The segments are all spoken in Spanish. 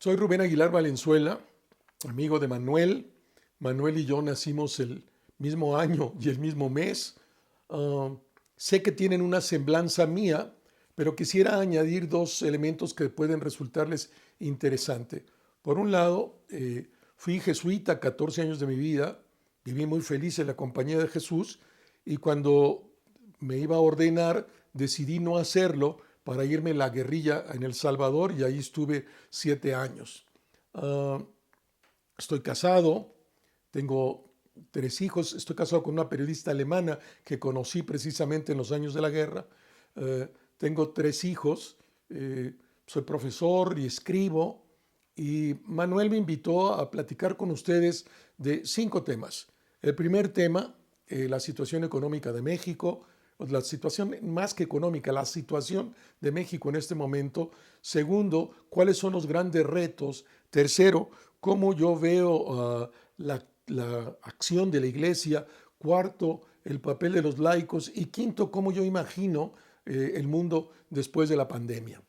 Soy Rubén Aguilar Valenzuela, amigo de Manuel. Manuel y yo nacimos el mismo año y el mismo mes. Ah, Sé que tienen una semblanza mía, pero quisiera añadir dos elementos que pueden resultarles interesantes. Por un lado, fui jesuita 14 años de mi vida, viví muy feliz en la compañía de Jesús y cuando me iba a ordenar decidí no hacerlo para irme a la guerrilla en El Salvador y ahí estuve 7 años. Ah, Estoy casado, tengo 3 hijos, estoy casado con una periodista alemana que conocí precisamente en los años de la guerra. Tengo 3 hijos, soy profesor y escribo. Y Manuel me invitó a platicar con ustedes de 5 temas. El primer tema, la situación económica de México, la situación más que económica, la situación de México en este momento. Segundo, cuáles son los grandes retos. Tercero, cómo yo veo la acción de la iglesia. Cuarto, el papel de los laicos. Y quinto, cómo yo imagino el mundo después de la pandemia.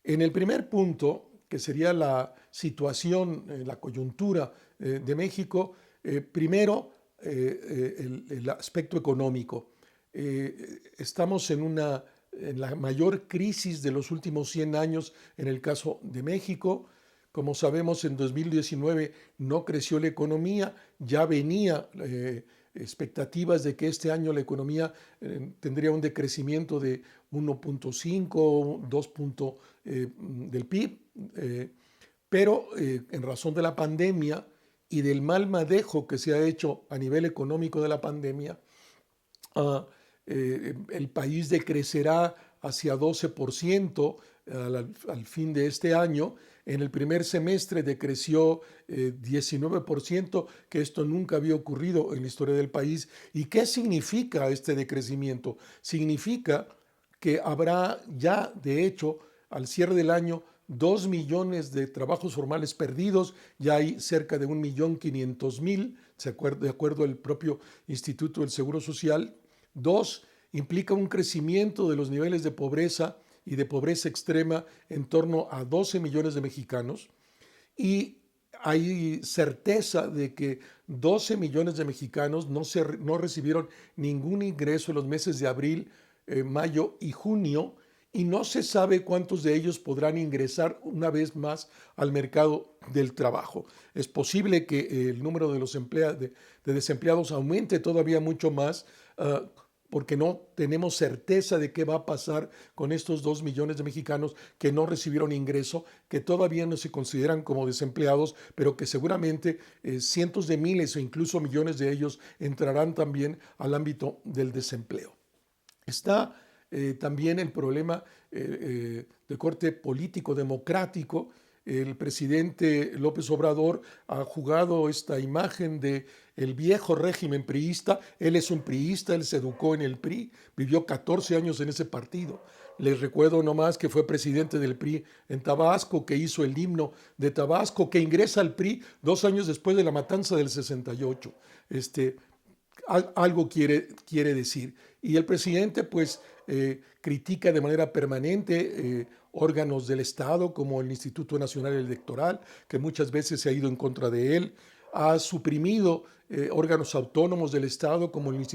En el primer punto, que sería la situación, la coyuntura de México, primero el aspecto económico. Estamos en la mayor crisis de los últimos 100 años en el caso de México. Como sabemos, en 2019 no creció la economía, ya venía expectativas de que este año la economía tendría un decrecimiento de 1.5, 2 del PIB, pero en razón de la pandemia y del mal manejo que se ha hecho a nivel económico de la pandemia, el país decrecerá hacia 12% al fin de este año. En el primer semestre decreció 19%, que esto nunca había ocurrido en la historia del país. ¿Y qué significa este decrecimiento? Significa que habrá ya, de hecho, al cierre del año, 2 millones de trabajos formales perdidos, ya hay cerca de 1.500.000, de acuerdo al propio Instituto del Seguro Social. Dos, implica un crecimiento de los niveles de pobreza y de pobreza extrema en torno a 12 millones de mexicanos. Y hay certeza de que 12 millones de mexicanos no recibieron ningún ingreso en los meses de abril, mayo y junio, y no se sabe cuántos de ellos podrán ingresar una vez más al mercado del trabajo. Es posible que el número de los de desempleados aumente todavía mucho más, porque no tenemos certeza de qué va a pasar con estos 2 millones de mexicanos que no recibieron ingreso, que todavía no se consideran como desempleados, pero que seguramente cientos de miles o incluso millones de ellos entrarán también al ámbito del desempleo. Está también el problema de corte político-democrático. El presidente López Obrador ha jugado esta imagen de el viejo régimen priista. Él es un priista, él se educó en el PRI, vivió 14 años en ese partido. Les recuerdo nomás que fue presidente del PRI en Tabasco, que hizo el himno de Tabasco, que ingresa al PRI 2 años después de la matanza del 68. Algo quiere decir. Y el presidente pues critica de manera permanente órganos del Estado como el Instituto Nacional Electoral, que muchas veces se ha ido en contra de él. Ha suprimido órganos autónomos del Estado como el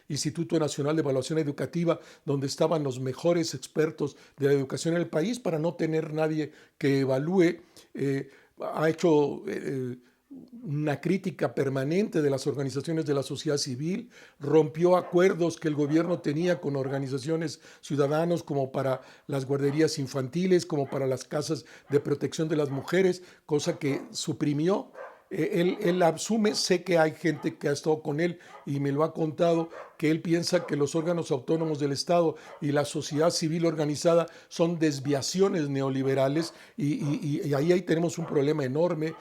Instituto Nacional de Evaluación Educativa, donde estaban los mejores expertos de la educación en el país para no tener nadie que evalúe. Ha hecho una crítica permanente de las organizaciones de la sociedad civil, rompió acuerdos que el gobierno tenía con organizaciones ciudadanos como para las guarderías infantiles, como para las casas de protección de las mujeres, cosa que suprimió. Él asume, sé que hay gente que ha estado con él y me lo ha contado, que él piensa que los órganos autónomos del Estado y la sociedad civil organizada son desviaciones neoliberales y ahí tenemos un problema enorme.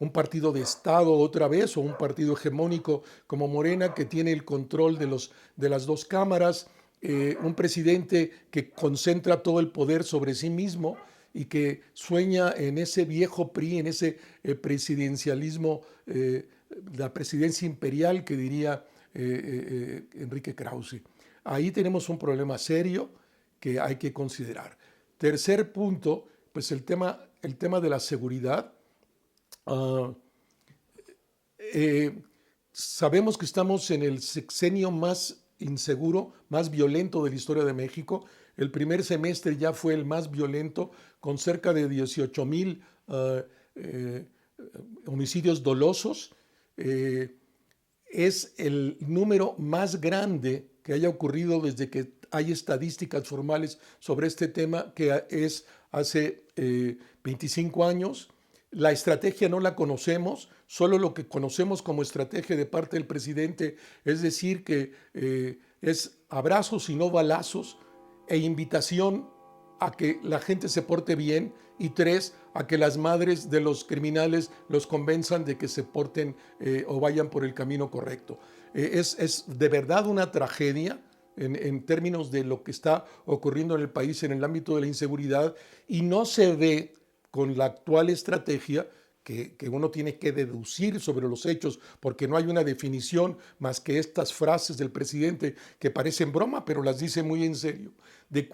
Un partido de Estado otra vez o un partido hegemónico como Morena que tiene el control de las dos cámaras, un presidente que concentra todo el poder sobre sí mismo y que sueña en ese viejo PRI, en ese presidencialismo, la presidencia imperial que diría Enrique Krause. Ahí tenemos un problema serio que hay que considerar. Tercer punto, pues el tema el tema de la seguridad. Ah, eh, Sabemos que estamos en el sexenio más inseguro, más violento de la historia de México. El primer semestre ya fue el más violento, con cerca de 18,000 homicidios dolosos. Eh, es el número más grande que haya ocurrido desde que hay estadísticas formales sobre este tema, que es hace 25 años. La estrategia no la conocemos, solo lo que conocemos como estrategia de parte del presidente, es decir, que es abrazos y no balazos, e invitación a que la gente se porte bien, y tres, a que las madres de los criminales los convenzan de que se porten o vayan por el camino correcto. Es de verdad una tragedia en términos de lo que está ocurriendo en el país en el ámbito de la inseguridad, y no se ve con la actual estrategia que uno tiene que deducir sobre los hechos, porque no hay una definición más que estas frases del presidente que parecen broma, pero las dice muy en serio, de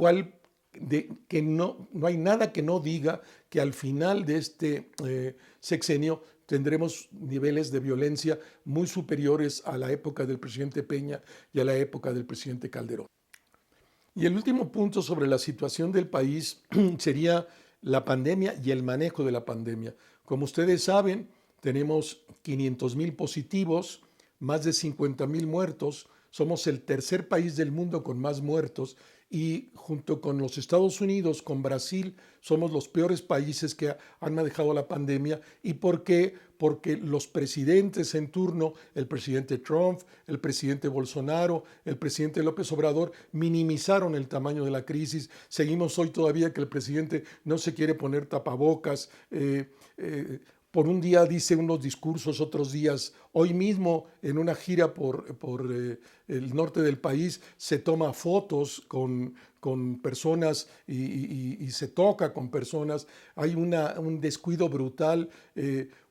que no hay nada que no diga que al final de este sexenio tendremos niveles de violencia muy superiores a la época del presidente Peña y a la época del presidente Calderón. Y el último punto sobre la situación del país sería la pandemia y el manejo de la pandemia. Como ustedes saben, tenemos 500,000 positivos, más de 50,000 muertos. Somos el tercer país del mundo con más muertos, y junto con los Estados Unidos, con Brasil, somos los peores países que han manejado la pandemia. ¿Y por qué? Porque los presidentes en turno, el presidente Trump, el presidente Bolsonaro, el presidente López Obrador, minimizaron el tamaño de la crisis. Seguimos hoy todavía que el presidente no se quiere poner tapabocas. Por un día dice unos discursos, otros días, hoy mismo en una gira por el norte del país, se toma fotos con personas y se toca con personas. Hay un descuido brutal,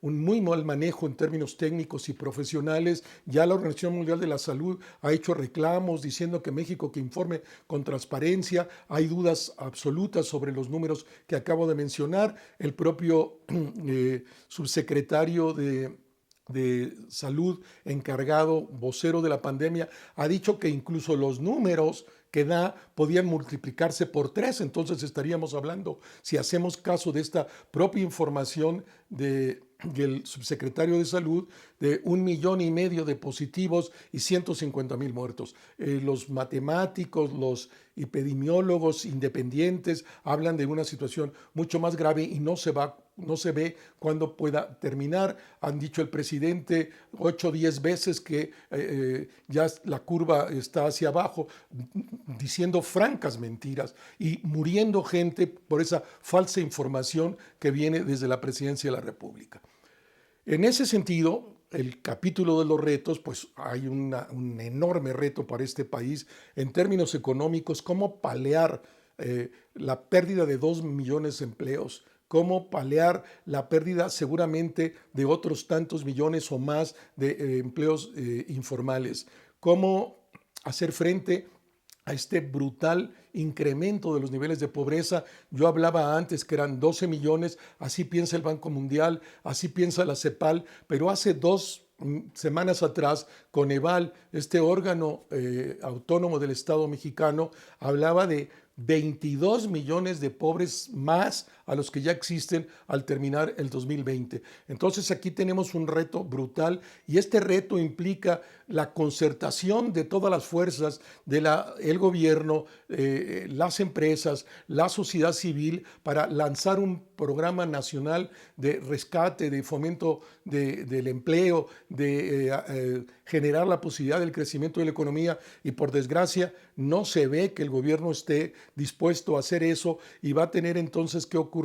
un muy mal manejo en términos técnicos y profesionales. Ya la Organización Mundial de la Salud ha hecho reclamos diciendo que México que informe con transparencia. Hay dudas absolutas sobre los números que acabo de mencionar. El propio subsecretario de Salud, encargado, vocero de la pandemia, ha dicho que incluso los números que da podían multiplicarse por 3. Entonces estaríamos hablando, si hacemos caso de esta propia información del subsecretario de Salud, de 1,5 millones de positivos y 150,000 muertos. Los matemáticos, los epidemiólogos independientes hablan de una situación mucho más grave y no se ve cuándo pueda terminar. Han dicho el presidente 8 o 10 veces que ya la curva está hacia abajo, diciendo francas mentiras y muriendo gente por esa falsa información que viene desde la presidencia de la República. En ese sentido, el capítulo de los retos, pues hay un enorme reto para este país en términos económicos: cómo paliar la pérdida de 2 millones de empleos, cómo paliar la pérdida seguramente de otros tantos millones o más de empleos informales, cómo hacer frente a este brutal incremento de los niveles de pobreza. Yo hablaba antes que eran 12 millones, así piensa el Banco Mundial, así piensa la CEPAL, pero hace 2 semanas atrás, Coneval, este órgano autónomo del Estado mexicano, hablaba de 22 millones de pobres más a los que ya existen al terminar el 2020. Entonces aquí tenemos un reto brutal, y este reto implica la concertación de todas las fuerzas del gobierno, las empresas, la sociedad civil, para lanzar un programa nacional de rescate, de fomento del empleo, de generar la posibilidad del crecimiento de la economía. Y por desgracia no se ve que el gobierno esté dispuesto a hacer eso, y va a tener entonces que ocurrir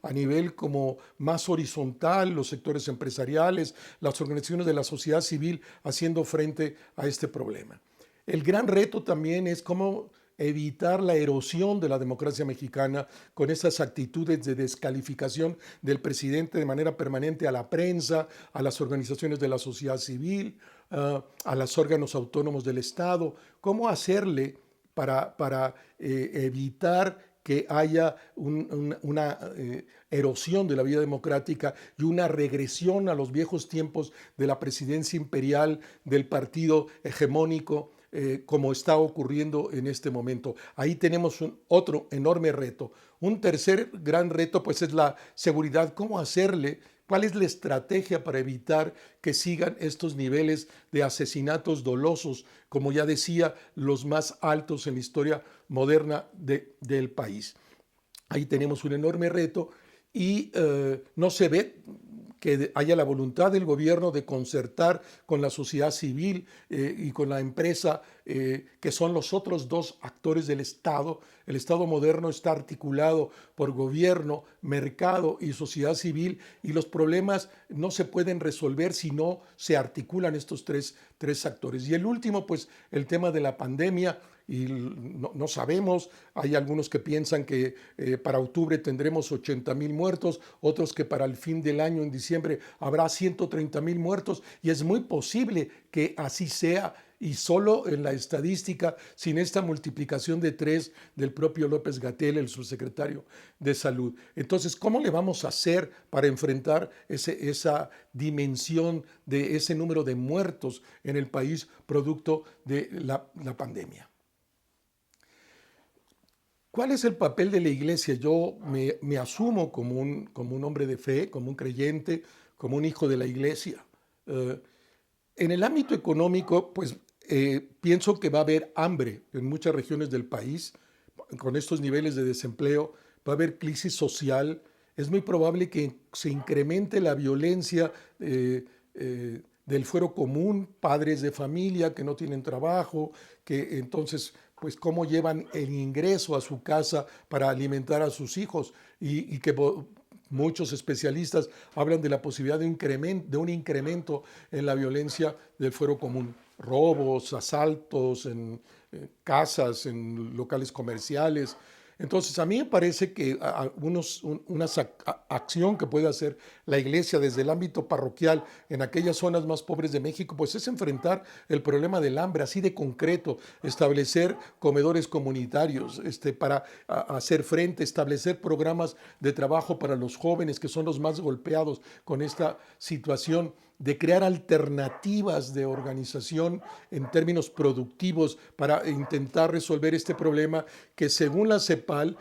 a nivel como más horizontal, los sectores empresariales, las organizaciones de la sociedad civil haciendo frente a este problema. El gran reto también es cómo evitar la erosión de la democracia mexicana con esas actitudes de descalificación del presidente de manera permanente a la prensa, a las organizaciones de la sociedad civil, a los órganos autónomos del Estado. ¿Cómo hacerle para evitar que haya una erosión de la vida democrática y una regresión a los viejos tiempos de la presidencia imperial del partido hegemónico, como está ocurriendo en este momento. Ahí tenemos otro enorme reto. Un tercer gran reto pues es la seguridad. ¿Cómo hacerle? ¿Cuál es la estrategia para evitar que sigan estos niveles de asesinatos dolosos, como ya decía, los más altos en la historia moderna del país? Ahí tenemos un enorme reto y no se ve que haya la voluntad del gobierno de concertar con la sociedad civil y con la empresa, que son los otros dos actores del Estado. El Estado moderno está articulado por gobierno, mercado y sociedad civil, y los problemas no se pueden resolver si no se articulan estos tres actores. Y el último, pues el tema de la pandemia. Y no sabemos, hay algunos que piensan que para octubre tendremos 80,000 muertos, otros que para el fin del año, en diciembre, habrá 130,000 muertos, y es muy posible que así sea, y solo en la estadística, sin esta multiplicación de 3 del propio López-Gatell, el subsecretario de Salud. Entonces, ¿cómo le vamos a hacer para enfrentar esa dimensión de ese número de muertos en el país producto de la pandemia? ¿Cuál es el papel de la iglesia? Yo me asumo como un hombre de fe, como un creyente, como un hijo de la iglesia. Eh, en el ámbito económico, pues pienso que va a haber hambre en muchas regiones del país. Con estos niveles de desempleo, va a haber crisis social. Es muy probable que se incremente la violencia del fuero común, padres de familia que no tienen trabajo, que entonces pues cómo llevan el ingreso a su casa para alimentar a sus hijos, y que muchos especialistas hablan de la posibilidad de un incremento en la violencia del fuero común. Robos, asaltos en casas, en locales comerciales. Entonces, a mí me parece que una acción que puede hacer la iglesia desde el ámbito parroquial en aquellas zonas más pobres de México, pues es enfrentar el problema del hambre, así de concreto, establecer comedores comunitarios para hacer frente, establecer programas de trabajo para los jóvenes, que son los más golpeados con esta situación, de crear alternativas de organización en términos productivos para intentar resolver este problema que, según la CEPAL,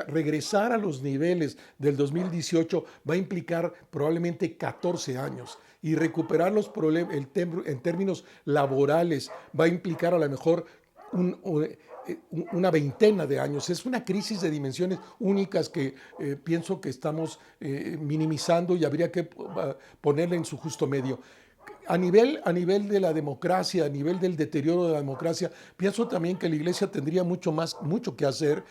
regresar a los niveles del 2018 va a implicar probablemente 14 años, y recuperar los problemas en términos laborales va a implicar a lo mejor una veintena de años. Es una crisis de dimensiones únicas que pienso que estamos minimizando, y habría que ponerla en su justo medio. A nivel de la democracia, a nivel del deterioro de la democracia, pienso también que la iglesia tendría mucho que hacer.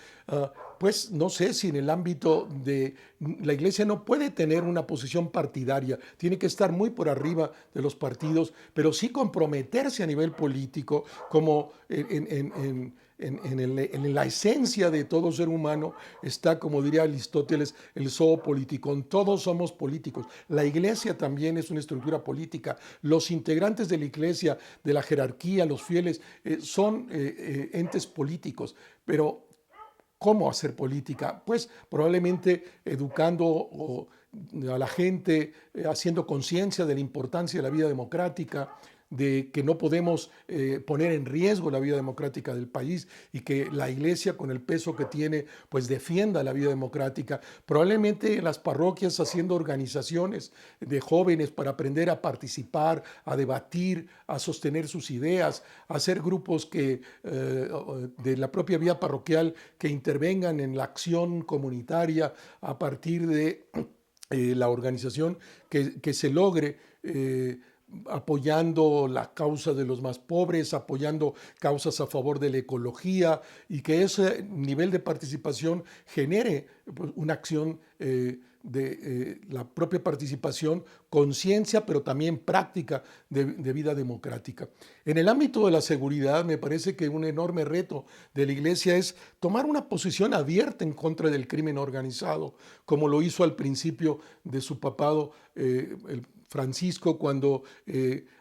Pues no sé si en el ámbito de la iglesia no puede tener una posición partidaria, tiene que estar muy por arriba de los partidos, pero sí comprometerse a nivel político, como en la esencia de todo ser humano está, como diría Aristóteles, el zoopolíticon. Todos somos políticos. La iglesia también es una estructura política. Los integrantes de la iglesia, de la jerarquía, los fieles, son entes políticos. Pero ¿cómo hacer política? Pues probablemente educando a la gente, haciendo conciencia de la importancia de la vida democrática, de que no podemos poner en riesgo la vida democrática del país, y que la iglesia, con el peso que tiene, pues defienda la vida democrática. Probablemente en las parroquias haciendo organizaciones de jóvenes para aprender a participar, a debatir, a sostener sus ideas, a hacer grupos de la propia vida parroquial que intervengan en la acción comunitaria a partir de la organización que se logre, apoyando la causa de los más pobres, apoyando causas a favor de la ecología, y que ese nivel de participación genere pues, una acción de la propia participación, conciencia, pero también práctica de vida democrática. En el ámbito de la seguridad, me parece que un enorme reto de la iglesia es tomar una posición abierta en contra del crimen organizado, como lo hizo al principio de su papado el Francisco, cuando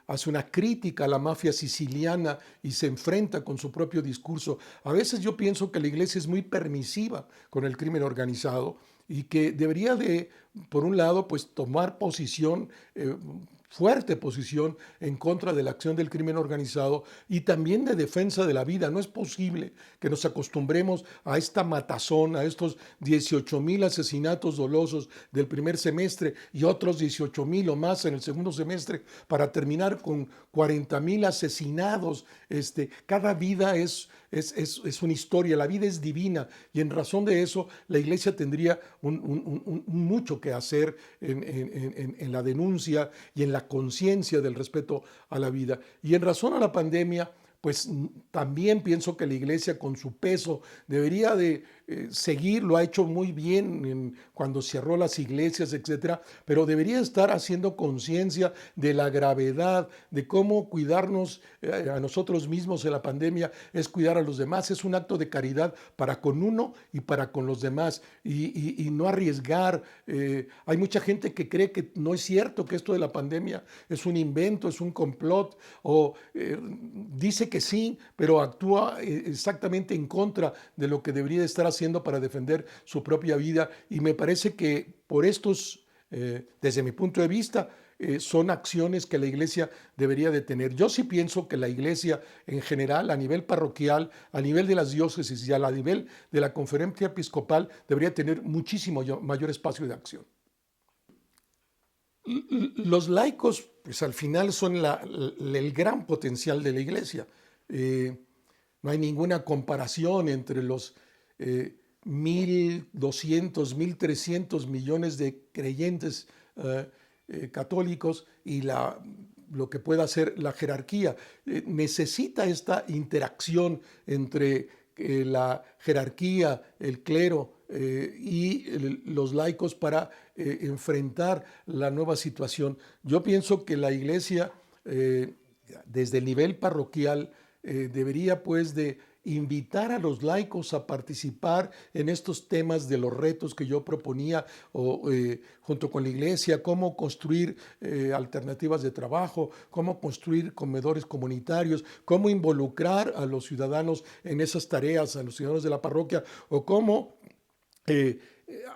hace una crítica a la mafia siciliana y se enfrenta con su propio discurso. A veces yo pienso que la iglesia es muy permisiva con el crimen organizado y que debería de, por un lado, pues tomar posición, fuerte posición en contra de la acción del crimen organizado y también de defensa de la vida. No es posible que nos acostumbremos a esta matazón, a estos 18,000 asesinatos dolosos del primer semestre y otros 18,000 o más en el segundo semestre para terminar con 40,000 asesinados. Cada vida es una historia, la vida es divina y en razón de eso la iglesia tendría mucho que hacer en la denuncia y en la conciencia del respeto a la vida. Y en razón a la pandemia, pues también pienso que la iglesia con su peso debería de seguir, lo ha hecho muy bien cuando cerró las iglesias, etcétera, pero debería estar haciendo conciencia de la gravedad, de cómo cuidarnos a nosotros mismos en la pandemia es cuidar a los demás, es un acto de caridad para con uno y para con los demás y no arriesgar. Hay mucha gente que cree que no es cierto, que esto de la pandemia es un invento, es un complot o dice que sí, pero actúa exactamente en contra de lo que debería estar haciendo para defender su propia vida. Y me parece que por estos, desde mi punto de vista, son acciones que la iglesia debería de tener. Yo sí pienso que la iglesia en general, a nivel parroquial, a nivel de las diócesis y a nivel de la conferencia episcopal, debería tener muchísimo mayor espacio de acción. Los laicos, pues al final son el gran potencial de la iglesia. No hay ninguna comparación entre los 1.200, 1.300 millones de creyentes católicos y lo que pueda hacer la jerarquía. Necesita esta interacción entre la jerarquía, el clero y los laicos para enfrentar la nueva situación. Yo pienso que la iglesia, desde el nivel parroquial, debería pues de invitar a los laicos a participar en estos temas de los retos que yo proponía junto con la iglesia, cómo construir alternativas de trabajo, cómo construir comedores comunitarios, cómo involucrar a los ciudadanos en esas tareas, a los ciudadanos de la parroquia, o cómo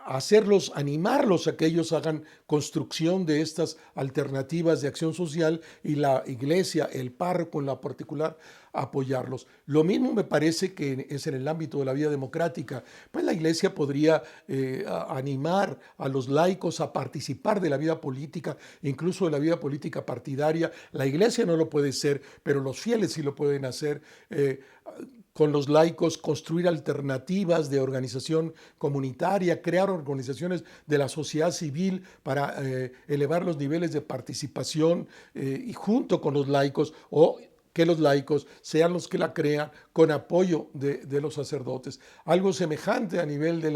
hacerlos, animarlos a que ellos hagan construcción de estas alternativas de acción social y la iglesia, el párroco en la particular, apoyarlos. Lo mismo me parece que es en el ámbito de la vida democrática. Pues la iglesia podría animar a los laicos a participar de la vida política, incluso de la vida política partidaria. La iglesia no lo puede ser, pero los fieles sí lo pueden hacer. Con los laicos, construir alternativas de organización comunitaria, crear organizaciones de la sociedad civil para elevar los niveles de participación y junto con los laicos o que los laicos sean los que la crean con apoyo de los sacerdotes. Algo semejante a nivel de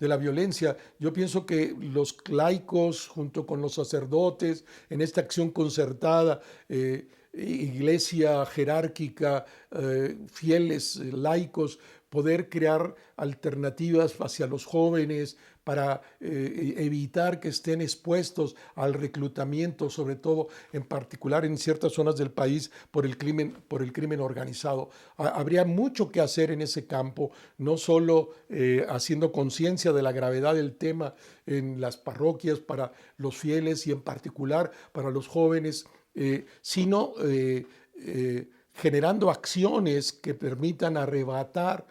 la violencia. Yo pienso que los laicos junto con los sacerdotes en esta acción concertada, iglesia jerárquica, fieles, laicos, poder crear alternativas hacia los jóvenes para evitar que estén expuestos al reclutamiento, sobre todo en particular en ciertas zonas del país por el crimen organizado. Habría mucho que hacer en ese campo, no solo haciendo conciencia de la gravedad del tema en las parroquias para los fieles y en particular para los jóvenes, sino generando acciones que permitan arrebatar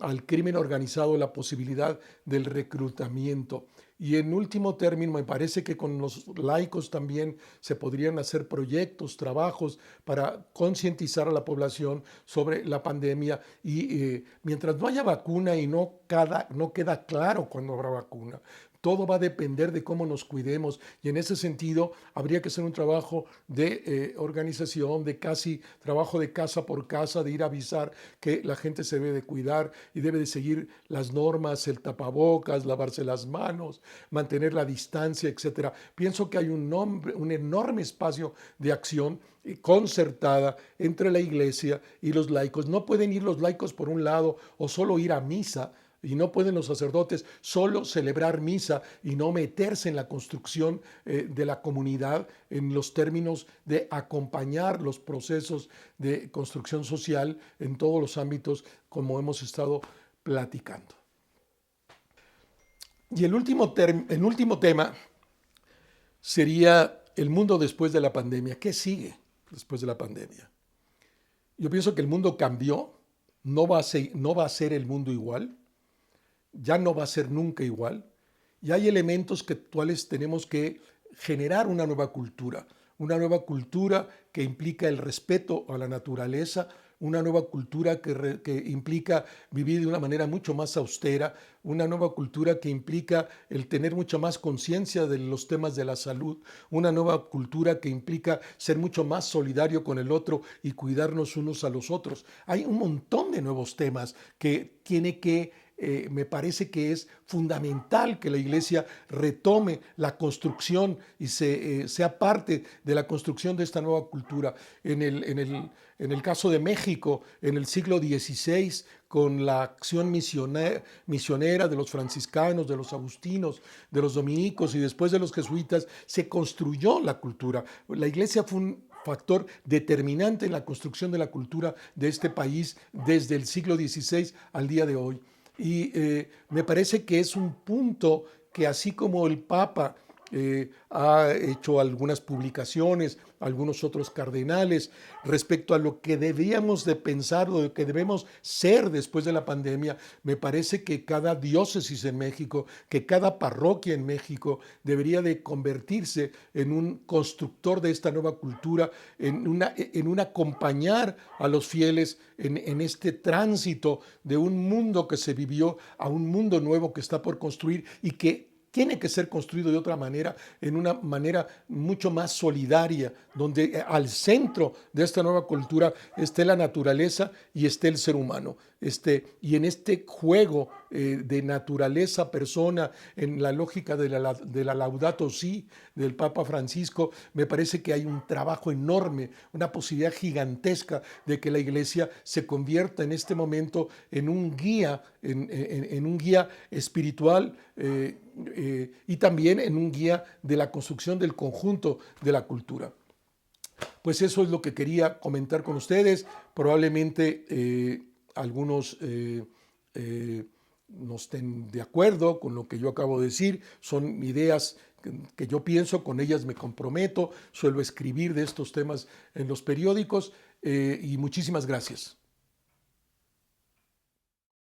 al crimen organizado la posibilidad del reclutamiento. Y en último término, me parece que con los laicos también se podrían hacer proyectos, trabajos para concientizar a la población sobre la pandemia y mientras no haya vacuna y no queda claro cuándo habrá vacuna. Todo va a depender de cómo nos cuidemos y en ese sentido habría que hacer un trabajo de organización, de casi trabajo de casa por casa, de ir a avisar que la gente se debe de cuidar y debe de seguir las normas, el tapabocas, lavarse las manos, mantener la distancia, etcétera. Pienso que hay un enorme espacio de acción concertada entre la iglesia y los laicos. No pueden ir los laicos por un lado o solo ir a misa y no pueden los sacerdotes solo celebrar misa y no meterse en la construcción de la comunidad en los términos de acompañar los procesos de construcción social en todos los ámbitos como hemos estado platicando. Y el último tema sería el mundo después de la pandemia. ¿Qué sigue después de la pandemia? Yo pienso que el mundo cambió, no va a ser el mundo igual, ya no va a ser nunca igual, y hay elementos cuales tenemos que generar una nueva cultura que implica el respeto a la naturaleza, una nueva cultura que implica vivir de una manera mucho más austera, una nueva cultura que implica el tener mucha más conciencia de los temas de la salud, una nueva cultura que implica ser mucho más solidario con el otro y cuidarnos unos a los otros. Hay un montón de nuevos temas que me parece que es fundamental que la Iglesia retome la construcción y sea parte de la construcción de esta nueva cultura. En el caso de México, en el siglo XVI, con la acción misionera de los franciscanos, de los agustinos, de los dominicos y después de los jesuitas, se construyó la cultura. La Iglesia fue un factor determinante en la construcción de la cultura de este país desde el siglo XVI al día de hoy. Y me parece que es un punto que así como el Papa ha hecho algunas publicaciones, algunos otros cardenales, respecto a lo que debíamos de pensar o lo que debemos ser después de la pandemia, me parece que cada diócesis en México, que cada parroquia en México debería de convertirse en un constructor de esta nueva cultura, en un acompañar a los fieles en este tránsito de un mundo que se vivió a un mundo nuevo que está por construir y que tiene que ser construido de otra manera, en una manera mucho más solidaria, donde al centro de esta nueva cultura esté la naturaleza y esté el ser humano. Y en este juego de naturaleza-persona, en la lógica de la Laudato Si del Papa Francisco, me parece que hay un trabajo enorme, una posibilidad gigantesca de que la Iglesia se convierta en este momento en un guía, en un guía espiritual, y también en un guía de la construcción del conjunto de la cultura. Pues eso es lo que quería comentar con ustedes. Probablemente algunos no estén de acuerdo con lo que yo acabo de decir. Son ideas que yo pienso, con ellas me comprometo. Suelo escribir de estos temas en los periódicos y muchísimas gracias.